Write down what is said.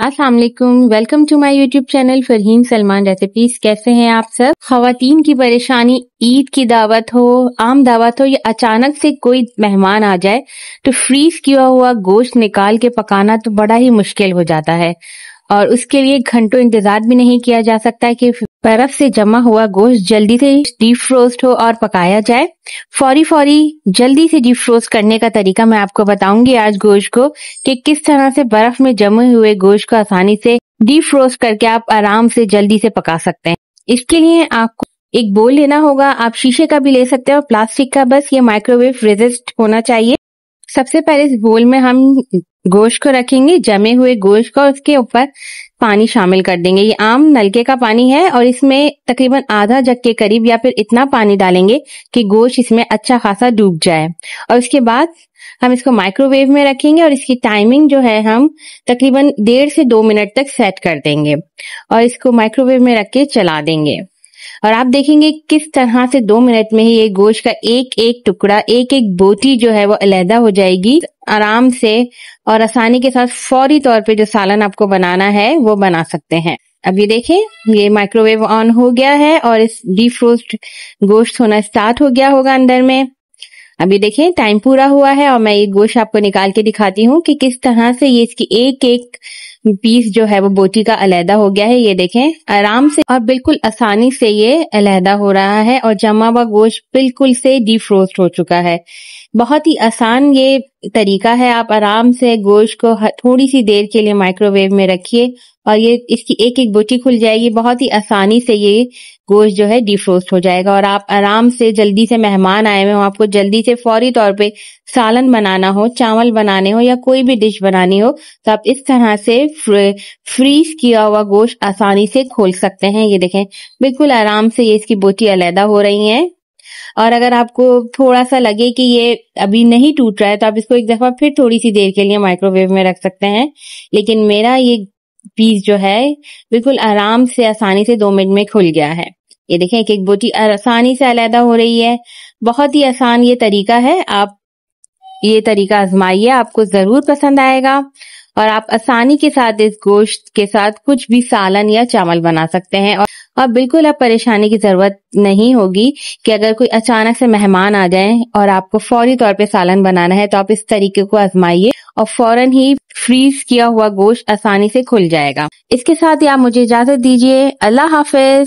अस्सलाम वालेकुम, welcome to my YouTube channel Farheen Salman recipes. कैसे हैं आप सब? खवातीन की परेशानी, ईद की दावत हो, आम दावत हो या अचानक से कोई मेहमान आ जाए तो फ्रीज किया हुआ गोश्त निकाल के पकाना तो बड़ा ही मुश्किल हो जाता है और उसके लिए घंटों इंतजार भी नहीं किया जा सकता है कि बर्फ से जमा हुआ गोश्त जल्दी से डीप फ्रोस्ट हो और पकाया जाए। फौरी जल्दी से डीप फ्रोस्ट करने का तरीका मैं आपको बताऊंगी आज गोश्त को कि किस तरह से बर्फ में जमे हुए गोश्त को आसानी से डीप फ्रोस्ट करके आप आराम से जल्दी से पका सकते हैं। इसके लिए आपको एक बोल लेना होगा, आप शीशे का भी ले सकते हैं और प्लास्टिक का, बस ये माइक्रोवेव रेजिस्ट होना चाहिए। सबसे पहले इस बोल में हम गोश्त को रखेंगे, जमे हुए गोश्त को, उसके ऊपर पानी शामिल कर देंगे। ये आम नलके का पानी है और इसमें तकरीबन आधा जग के करीब या फिर इतना पानी डालेंगे कि गोश्त इसमें अच्छा खासा डूब जाए और उसके बाद हम इसको माइक्रोवेव में रखेंगे और इसकी टाइमिंग जो है हम तकरीबन 1.5 से 2 मिनट तक सेट कर देंगे और इसको माइक्रोवेव में रख के चला देंगे और आप देखेंगे किस तरह से 2 मिनट में ही ये गोश्त का एक एक टुकड़ा, एक एक बोटी जो है वो अलहदा हो जाएगी आराम से और आसानी के साथ। फौरी तौर पे जो सालन आपको बनाना है वो बना सकते हैं। अब ये देखें, ये माइक्रोवेव ऑन हो गया है और इस डीप फ्रोस्ट गोश्त होना स्टार्ट हो गया होगा अंदर में। अभी देखें टाइम पूरा हुआ है और मैं ये गोश्त आपको निकाल के दिखाती हूँ कि किस तरह से ये इसकी एक एक पीस जो है वो बोटी का अलहदा हो गया है। ये देखें आराम से और बिल्कुल आसानी से ये अलहदा हो रहा है और जमा हुआ गोश्त बिल्कुल से डीप फ्रोस्ट हो चुका है। बहुत ही आसान ये तरीका है। आप आराम से गोश्त को थोड़ी सी देर के लिए माइक्रोवेव में रखिए और ये इसकी एक एक बोटी खुल जाएगी। बहुत ही आसानी से ये गोश्त जो है डिफ्रोस्ट हो जाएगा और आप आराम से, जल्दी से मेहमान आए हुए हो, आपको जल्दी से फौरी तौर पे सालन बनाना हो, चावल बनाने हो या कोई भी डिश बनानी हो तो आप इस तरह से फ्रीज किया हुआ गोश्त आसानी से खोल सकते हैं। ये देखें बिल्कुल आराम से ये इसकी बोटी अलहदा हो रही है और अगर आपको थोड़ा सा लगे कि ये अभी नहीं टूट रहा है तो आप इसको एक दफा फिर थोड़ी सी देर के लिए माइक्रोवेव में रख सकते हैं। लेकिन मेरा ये पीस जो है बिल्कुल आराम से आसानी से 2 मिनट में खुल गया है। ये देखें एक एक बोटी आसानी से अलहदा हो रही है। बहुत ही आसान ये तरीका है, आप ये तरीका आजमाइए, आपको जरूर पसंद आएगा और आप आसानी के साथ इस गोश्त के साथ कुछ भी सालन या चावल बना सकते हैं और बिल्कुल आप परेशानी की जरूरत नहीं होगी कि अगर कोई अचानक से मेहमान आ जाए और आपको फौरी तौर पे सालन बनाना है तो आप इस तरीके को आजमाइए और फौरन ही फ्रीज किया हुआ गोश्त आसानी से खुल जाएगा। इसके साथ ही आप मुझे इजाजत दीजिए। अल्लाह हाफिज।